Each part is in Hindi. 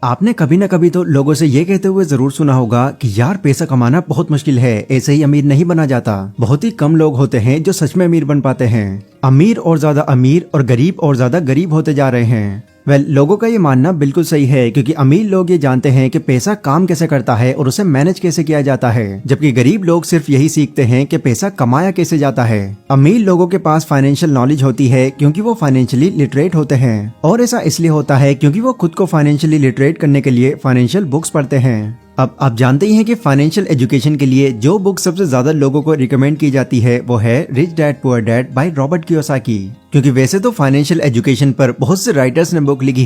आपने कभी ना कभी तो लोगों से ये कहते हुए जरूर सुना होगा कि यार पैसा कमाना बहुत मुश्किल है, ऐसे ही अमीर नहीं बना जाता। बहुत ही कम लोग होते हैं जो सच में अमीर बन पाते हैं। अमीर और ज्यादा अमीर और गरीब और ज्यादा गरीब होते जा रहे हैं। लोगों का ये मानना बिल्कुल सही है, क्योंकि अमीर लोग ये जानते हैं कि पैसा काम कैसे करता है और उसे मैनेज कैसे किया जाता है, जबकि गरीब लोग सिर्फ यही सीखते हैं कि पैसा कमाया कैसे जाता है। अमीर लोगों के पास फाइनेंशियल नॉलेज होती है क्योंकि वो फाइनेंशियली लिटरेट होते हैं, और ऐसा इसलिए होता है क्योंकि वो खुद को फाइनेंशियली लिटरेट करने के लिए फाइनेंशियल बुक्स पढ़ते हैं। अब आप जानते ही हैं कि फाइनेंशियल एजुकेशन के लिए जो बुक सबसे ज्यादा लोगों को रिकमेंड की जाती है वो है rich dad poor dad by Robert Kiyosaki. क्योंकि वैसे तो फाइनेंशियल एजुकेशन पर बहुत से राइटर्स ने बुक लिखी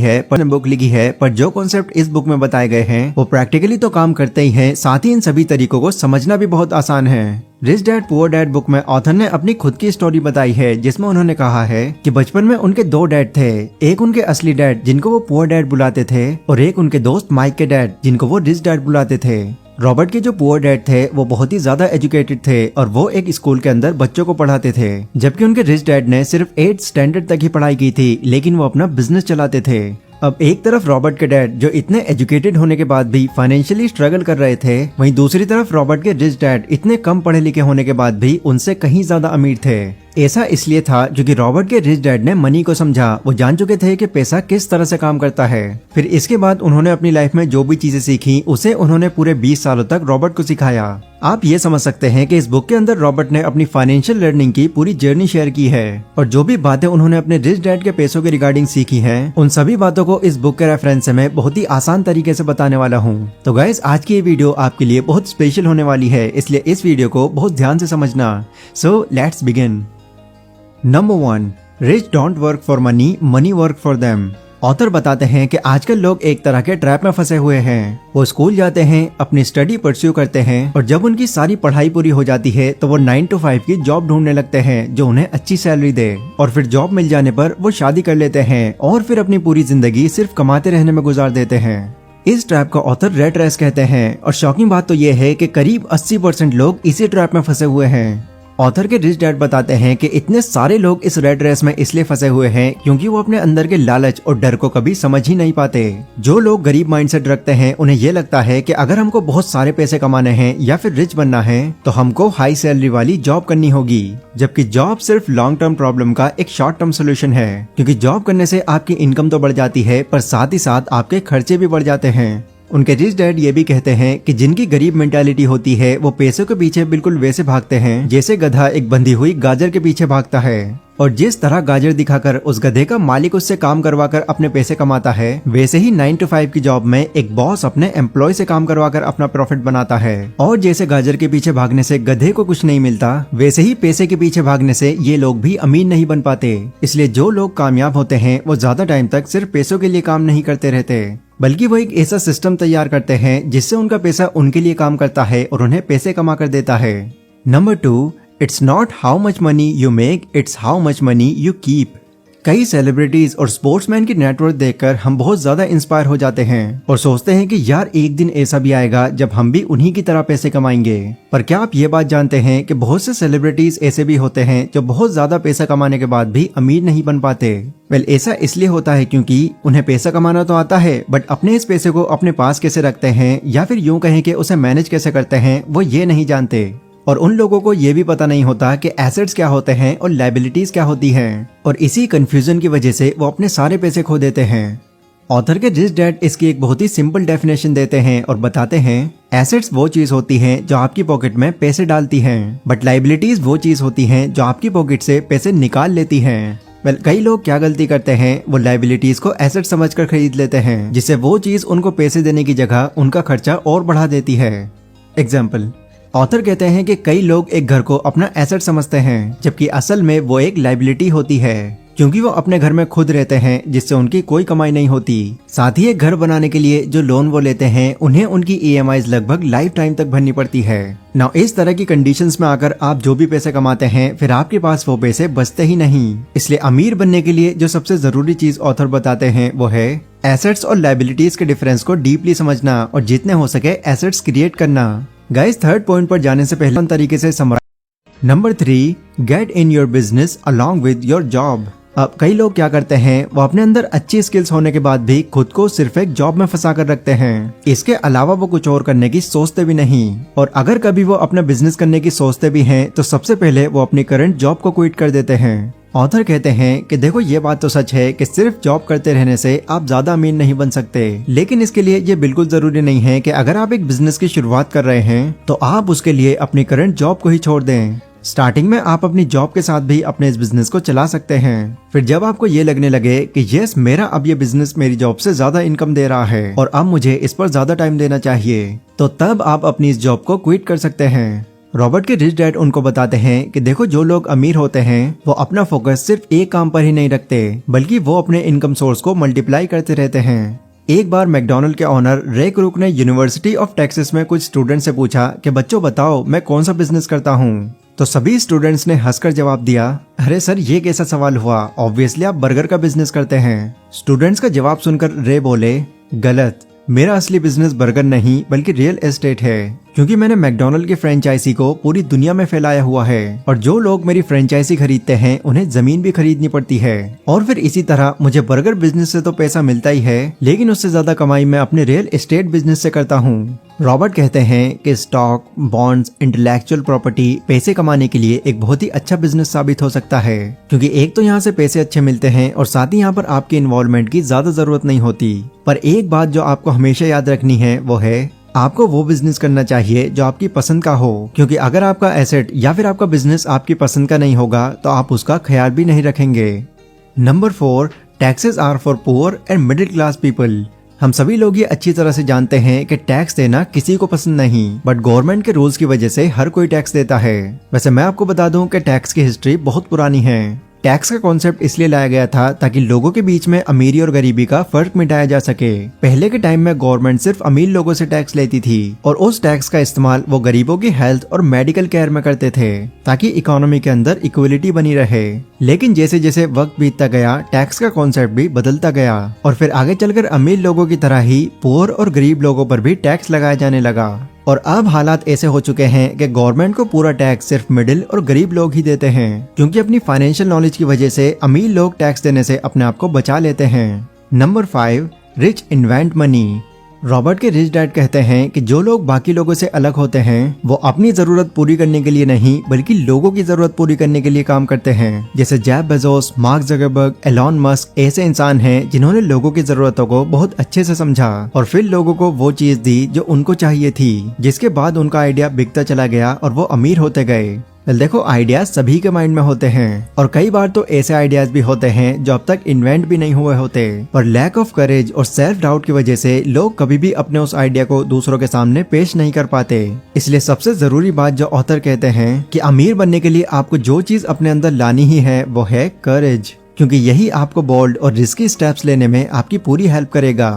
है, पर जो कॉन्सेप्ट इस बुक में बताए गए हैं वो प्रैक्टिकली तो काम करते ही हैं, साथ ही इन सभी तरीकों को समझना भी बहुत आसान है। Rich dad poor dad book में ऑथर ने अपनी खुद की स्टोरी बताई है, जिसमें उन्होंने कहा है कि बचपन में उनके दो डैड थे। एक उनके असली डैड जिनको वो पुअर डैड बुलाते थे, और एक उनके दोस्त माइक के डैड जिनको वो रिच डैड बुलाते थे। रॉबर्ट के जो पुअर डैड थे वो बहुत ही ज्यादा एजुकेटेड थे और वो एक स्कूल के अंदर बच्चों को पढ़ाते थे, जबकि उनके रिच डैड ने सिर्फ 8th स्टैंडर्ड तक ही पढ़ाई की थी, लेकिन वो अपना बिजनेस चलाते थे। अब एक तरफ रॉबर्ट के डैड जो इतने एजुकेटेड होने के बाद भी फाइनेंशियली स्ट्रगल कर रहे थे, वहीं दूसरी तरफ रॉबर्ट के रिच डैड इतने कम पढ़े लिखे होने के बाद भी उनसे कहीं ज्यादा अमीर थे। ऐसा इसलिए था क्योंकि रॉबर्ट के रिच डैड ने मनी को समझा, वो जान चुके थे कि पैसा किस तरह से काम करता है। फिर इसके बाद उन्होंने अपनी लाइफ में जो भी चीजें सीखी उसे उन्होंने पूरे 20 सालों तक रॉबर्ट को सिखाया। आप ये समझ सकते हैं कि इस बुक के अंदर रॉबर्ट ने अपनी फाइनेंशियल लर्निंग की पूरी जर्नी शेयर की है, और जो भी बातें उन्होंने अपने रिच डैड के पैसों के रिगार्डिंग सीखी हैं, उन सभी बातों को इस बुक के रेफरेंस से मैं बहुत ही आसान तरीके से बताने वाला हूँ। तो गाइस, आज की ये वीडियो आपके लिए बहुत स्पेशल होने वाली है, इसलिए इस वीडियो को बहुत ध्यान से समझना। So let's begin. Number 1, rich don't work for money, money work for them. Author बताते हैं कि आजकल लोग एक तरह के ट्रैप में फंसे हुए हैं। वो स्कूल जाते हैं, अपनी स्टडी परस्यू करते हैं, और जब उनकी सारी पढ़ाई पूरी हो जाती है तो वो 9 to 5 की जॉब ढूंढने लगते हैं जो उन्हें अच्छी सैलरी दे, और फिर जॉब मिल जाने पर वो शादी कर लेते हैं और फिर अपनी पूरी जिंदगी सिर्फ कमाते रहने में गुजार देते हैं। इस ट्रैप का ऑथर रेट रेस कहते हैं, और शॉकिंग बात तो ये है कि करीब 80% लोग इसी ट्रैप में फंसे हुए हैं। ऑथर के रिच डैड बताते हैं कि इतने सारे लोग इस रेड रेस में इसलिए फंसे हुए हैं क्योंकि वो अपने अंदर के लालच और डर को कभी समझ ही नहीं पाते। जो लोग गरीब माइंडसेट रखते हैं उन्हें ये लगता है कि अगर हमको बहुत सारे पैसे कमाने हैं या फिर रिच बनना है तो हमको हाई सैलरी वाली जॉब करनी होगी, जबकि जॉब सिर्फ लॉन्ग टर्म प्रॉब्लम का एक शॉर्ट टर्म सोल्यूशन है। क्योंकि जॉब करने से आपकी इनकम तो बढ़ जाती है, पर साथ ही साथ आपके खर्चे भी बढ़ जाते हैं। उनके रिच डैड ये भी कहते हैं कि जिनकी गरीब मेंटालिटी होती है वो पैसों के पीछे बिल्कुल वैसे भागते हैं जैसे गधा एक बंधी हुई गाजर के पीछे भागता है, और जिस तरह गाजर दिखाकर उस गधे का मालिक उससे काम करवाकर अपने पैसे कमाता है, वैसे ही 9 to 5 की जॉब में एक बॉस अपने एम्प्लॉय से काम करवाकर अपना प्रॉफिट बनाता है। और जैसे गाजर के पीछे भागने से गधे को कुछ नहीं मिलता, वैसे ही पैसे के पीछे भागने से ये लोग भी अमीर नहीं बन पाते। इसलिए जो लोग कामयाब होते हैं वो ज्यादा टाइम तक सिर्फ पैसों के लिए काम नहीं करते रहते, बल्कि वो एक ऐसा सिस्टम तैयार करते हैं जिससे उनका पैसा उनके लिए काम करता है और उन्हें पैसे कमा कर देता है। Number 2, it's not how much money you make, it's how much money you keep. कई सेलिब्रिटीज और स्पोर्ट्समैन की नेटवर्थ देखकर हम बहुत ज्यादा इंस्पायर हो जाते हैं और सोचते हैं कि यार एक दिन ऐसा भी आएगा जब हम भी उन्हीं की तरह पैसे कमाएंगे। पर क्या आप ये बात जानते हैं कि बहुत से सेलिब्रिटीज ऐसे भी होते हैं जो बहुत ज्यादा पैसा कमाने के बाद भी अमीर नहीं बन पाते। ऐसा इसलिए होता है क्योंकि उन्हें पैसा कमाना तो आता है, बट अपने इस पैसे को अपने पास कैसे रखते हैं या फिर यूं कहें कि उसे मैनेज कैसे करते हैं वो ये नहीं जानते। और उन लोगों को ये भी पता नहीं होता कि एसेट्स क्या होते हैं और लायबिलिटीज क्या होती हैं, और इसी कंफ्यूजन की वजह से वो अपने सारे पैसे खो देते हैं। ऑथर के रिच डैड इसकी एक बहुत ही सिंपल डेफिनेशन देते हैं और बताते हैं, एसेट्स वो चीज होती हैं जो आपकी पॉकेट में पैसे डालती हैं, बट लायबिलिटीज वो चीज होती हैं जो आपकी पॉकेट से पैसे निकाल लेती हैं। कई लोग क्या गलती करते हैं, वो लायबिलिटीज को एसेट समझकर खरीद लेते हैं, जिससे वो चीज उनको पैसे देने की जगह उनका खर्चा और बढ़ा देती है। एग्जाम्पल, ऑथर कहते हैं कि कई लोग एक घर को अपना एसेट समझते हैं, जबकि असल में वो एक लायबिलिटी होती है, क्योंकि वो अपने घर में खुद रहते हैं जिससे उनकी कोई कमाई नहीं होती। साथ ही एक घर बनाने के लिए जो लोन वो लेते हैं उन्हें उनकी EMIs लगभग लाइफ टाइम तक भरनी पड़ती है। नाउ इस तरह की कंडीशंस में आकर आप जो भी पैसे कमाते हैं फिर आपके पास वो पैसे बचते ही नहीं। इसलिए अमीर बनने के लिए जो सबसे जरूरी चीज ऑथर बताते हैं वो है एसेट्स और लायबिलिटीज के डिफरेंस को डीपली समझना और जितने हो सके एसेट्स क्रिएट करना। गाइस, थर्ड पॉइंट पर जाने से पहले तरीके से summarise. Number 3, get in your business along with your job. अब कई लोग क्या करते हैं, वो अपने अंदर अच्छी स्किल्स होने के बाद भी खुद को सिर्फ एक जॉब में फंसा कर रखते हैं। इसके अलावा वो कुछ और करने की सोचते भी नहीं, और अगर कभी वो अपना बिजनेस करने की सोचते भी हैं तो सबसे पहले वो अपनी करंट जॉब को क्विट कर देते हैं। ऑथर कहते हैं कि देखो, ये बात तो सच है कि सिर्फ जॉब करते रहने से आप ज्यादा अमीर नहीं बन सकते, लेकिन इसके लिए ये बिल्कुल जरूरी नहीं है कि अगर आप एक बिजनेस की शुरुआत कर रहे हैं तो आप उसके लिए अपनी करंट जॉब को ही छोड़ दें। स्टार्टिंग में आप अपनी जॉब के साथ भी अपने इस बिजनेस को चला सकते हैं। फिर जब आपको ये लगने लगे कि यस, मेरा अब ये बिजनेस मेरी जॉब से ज्यादा इनकम दे रहा है और अब मुझे इस पर ज्यादा टाइम देना चाहिए, तो तब आप अपनी इस जॉब को क्विट कर सकते हैं। रॉबर्ट के रिच डैड उनको बताते हैं कि देखो, जो लोग अमीर होते हैं वो अपना फोकस सिर्फ एक काम पर ही नहीं रखते, बल्कि वो अपने इनकम सोर्स को मल्टीप्लाई करते रहते हैं। एक बार मैकडॉनल्ड के ऑनर रे क्रूक ने यूनिवर्सिटी ऑफ टेक्सास में कुछ स्टूडेंट से पूछा कि बच्चों बताओ, मैं कौन सा बिजनेस करता हूँ। तो सभी स्टूडेंट्स ने हंसकर जवाब दिया, अरे सर, ये कैसा सवाल हुआ, ऑब्वियसली आप बर्गर का बिजनेस करते हैं। स्टूडेंट्स का जवाब सुनकर रे बोले, गलत, मेरा असली बिजनेस बर्गर नहीं बल्कि रियल एस्टेट है, क्योंकि मैंने मैकडॉनल्ड की फ्रेंचाइजी को पूरी दुनिया में फैलाया हुआ है और जो लोग मेरी फ्रेंचाइजी खरीदते हैं उन्हें जमीन भी खरीदनी पड़ती है। और फिर इसी तरह मुझे बर्गर बिजनेस से तो पैसा मिलता ही है, लेकिन उससे ज्यादा कमाई मैं अपने रियल एस्टेट बिजनेस से करता हूँ। रॉबर्ट कहते हैं कि स्टॉक, बॉन्ड्स, इंटेलेक्चुअल प्रॉपर्टी पैसे कमाने के लिए एक बहुत ही अच्छा बिजनेस साबित हो सकता है, क्योंकि एक तो यहाँ से पैसे अच्छे मिलते हैं और साथ ही यहाँ पर आपकी इन्वॉल्वमेंट की ज्यादा जरूरत नहीं होती। पर एक बात जो आपको हमेशा याद रखनी है वो है, आपको वो बिजनेस करना चाहिए जो आपकी पसंद का हो, क्योंकि अगर आपका एसेट या फिर आपका बिजनेस आपकी पसंद का नहीं होगा तो आप उसका ख्याल भी नहीं रखेंगे। Number 4, taxes are for poor and middle class people. हम सभी लोग ये अच्छी तरह से जानते हैं कि टैक्स देना किसी को पसंद नहीं, बट गवर्नमेंट के रूल्स की वजह से हर कोई टैक्स देता है। वैसे मैं आपको बता दूं कि टैक्स की हिस्ट्री बहुत पुरानी है। टैक्स का कॉन्सेप्ट इसलिए लाया गया था ताकि लोगों के बीच में अमीरी और गरीबी का फर्क मिटाया जा सके। पहले के टाइम में गवर्नमेंट सिर्फ अमीर लोगों से टैक्स लेती थी और उस टैक्स का इस्तेमाल वो गरीबों की हेल्थ और मेडिकल केयर में करते थे ताकि इकोनॉमी के अंदर इक्वलिटी बनी रहे। लेकिन जैसे जैसे वक्त बीतता गया, टैक्स का कॉन्सेप्ट भी बदलता गया और फिर आगे चलकर अमीर लोगों की तरह ही पुअर और गरीब लोगों पर भी टैक्स लगाया जाने लगा। और अब हालात ऐसे हो चुके हैं कि गवर्नमेंट को पूरा टैक्स सिर्फ मिडिल और गरीब लोग ही देते हैं, क्योंकि अपनी फाइनेंशियल नॉलेज की वजह से अमीर लोग टैक्स देने से अपने आप को बचा लेते हैं। Number 5, rich invent money. Robert के रिच डैड कहते हैं कि जो लोग बाकी लोगों से अलग होते हैं वो अपनी जरूरत पूरी करने के लिए नहीं बल्कि लोगों की जरूरत पूरी करने के लिए काम करते हैं। जैसे Jeff Bezos, mark Zuckerberg, Elon Musk ऐसे इंसान हैं जिन्होंने लोगों की जरूरतों को बहुत अच्छे से समझा और फिर लोगों को वो चीज दी जो उनको चाहिए थी, जिसके बाद उनका आइडिया बिकता चला गया और वो अमीर होते गए। देखो, आइडियाज सभी के माइंड में होते हैं और कई बार तो ऐसे आइडियाज भी होते हैं जो अब तक इन्वेंट भी नहीं हुए होते, पर लैक ऑफ करेज और सेल्फ डाउट की वजह से लोग कभी भी अपने उस आइडिया को दूसरों के सामने पेश नहीं कर पाते। इसलिए सबसे जरूरी बात जो ऑथर कहते हैं कि अमीर बनने के लिए आपको जो चीज अपने अंदर लानी ही है वो है करेज, क्योंकि यही आपको बोल्ड और रिस्की स्टेप्स लेने में आपकी पूरी हेल्प करेगा।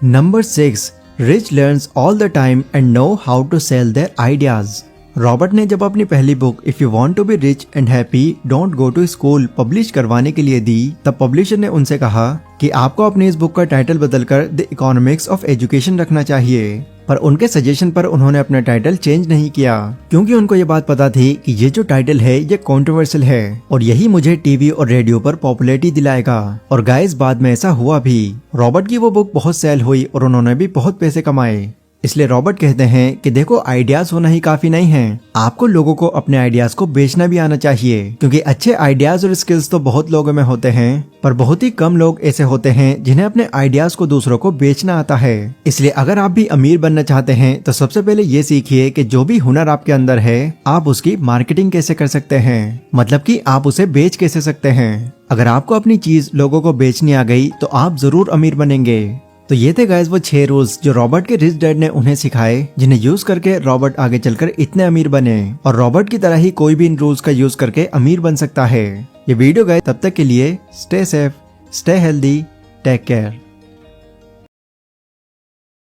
Number 6, rich learns all the time and know how to sell their ideas. Robert ने जब अपनी पहली book if you want to be rich and happy don't go to school publish करवाने के लिए दी, तब पब्लिशर ने उनसे कहा कि आपको अपनी इस बुक का टाइटल बदलकर द इकोनॉमिक्स ऑफ एजुकेशन रखना चाहिए। पर उनके सजेशन पर उन्होंने अपना टाइटल चेंज नहीं किया, क्योंकि उनको ये बात पता थी कि ये जो टाइटल है ये कंट्रोवर्शियल है और यही मुझे टीवी और रेडियो पर पॉपुलैरिटी दिलाएगा। और गाइस, बाद में ऐसा हुआ भी। रॉबर्ट की वो बुक बहुत सेल हुई और उन्होंने भी बहुत पैसे कमाए। इसलिए रॉबर्ट कहते हैं कि देखो, आइडियाज होना ही काफी नहीं है, आपको लोगों को अपने आइडियाज को बेचना भी आना चाहिए, क्योंकि अच्छे आइडियाज और स्किल्स तो बहुत लोगों में होते हैं पर बहुत ही कम लोग ऐसे होते हैं जिन्हें अपने आइडियाज को दूसरों को बेचना आता है। इसलिए अगर आप भी अमीर बनना चाहते हैं तो सबसे पहले ये सीखिए कि जो भी हुनर आपके अंदर है आप उसकी मार्केटिंग कैसे कर सकते हैं, मतलब कि आप उसे बेच कैसे सकते हैं। अगर आपको अपनी चीज लोगों को बेचनी आ गई तो आप जरूर अमीर बनेंगे। तो ये थे गाइस वो 6 रूल्स जो रॉबर्ट के रिच डैड ने उन्हें सिखाए, जिन्हें यूज करके रॉबर्ट आगे चलकर इतने अमीर बने और रॉबर्ट की तरह ही कोई भी इन रूल्स का यूज करके अमीर बन सकता है। ये वीडियो गाइस तब तक के लिए stay safe, stay healthy, take care.